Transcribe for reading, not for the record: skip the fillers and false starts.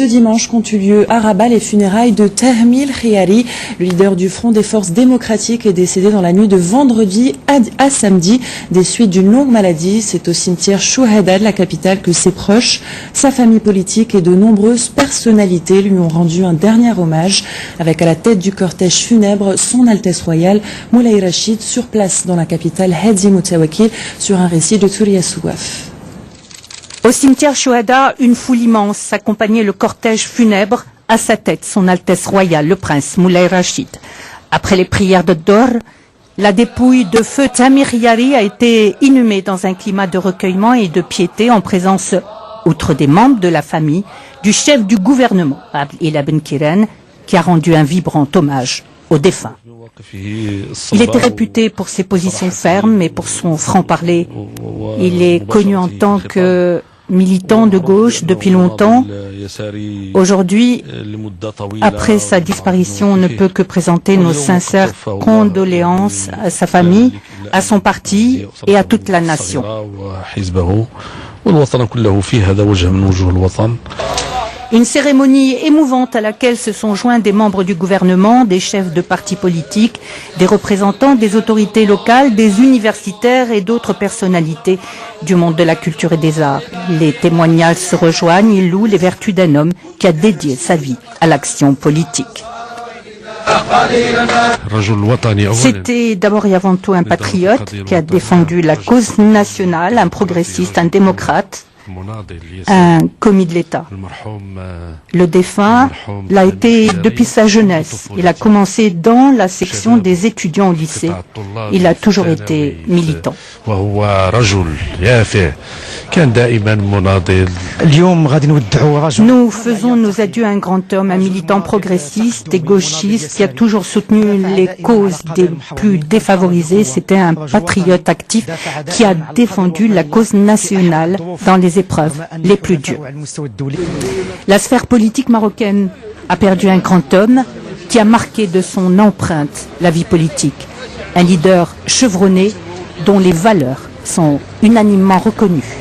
Ce dimanche qu'ont eu lieu à Rabat les funérailles de Tahmil Khiari, le leader du Front des Forces démocratiques est décédé dans la nuit de vendredi à samedi des suites d'une longue maladie. C'est au cimetière Chouhada de la capitale que ses proches, sa famille politique et de nombreuses personnalités lui ont rendu un dernier hommage avec à la tête du cortège funèbre son Altesse royale Moulay Rachid sur place dans la capitale Hadi Moutawakil sur un récit de Touria Souaf. Au cimetière Chouhada, une foule immense accompagnait le cortège funèbre, à sa tête son Altesse royale, le prince Moulay Rachid. Après les prières de Dor, la dépouille de feu Tahmil Khiari a été inhumée dans un climat de recueillement et de piété en présence, outre des membres de la famille, du chef du gouvernement, Abd Ilah Ben Kiran, qui a rendu un vibrant hommage aux défunts. Il était réputé pour ses positions fermes et pour son franc-parler. Il est connu en tant que militant de gauche depuis longtemps. Aujourd'hui, après sa disparition, on ne peut que présenter nos sincères condoléances à sa famille, à son parti et à toute la nation. Une cérémonie émouvante à laquelle se sont joints des membres du gouvernement, des chefs de partis politiques, des représentants des autorités locales, des universitaires et d'autres personnalités du monde de la culture et des arts. Les témoignages se rejoignent, ils louent les vertus d'un homme qui a dédié sa vie à l'action politique. C'était d'abord et avant tout un patriote qui a défendu la cause nationale, un progressiste, un démocrate, un commis de l'État. Le défunt l'a été depuis sa jeunesse. Il a commencé dans la section des étudiants au lycée. Il a toujours été militant. Nous faisons nos adieux à un grand homme, un militant progressiste et gauchiste qui a toujours soutenu les causes des plus défavorisés. C'était un patriote actif qui a défendu la cause nationale dans les épreuves les plus dures. La sphère politique marocaine a perdu un grand homme qui a marqué de son empreinte la vie politique. Un leader chevronné dont les valeurs sont unanimement reconnues.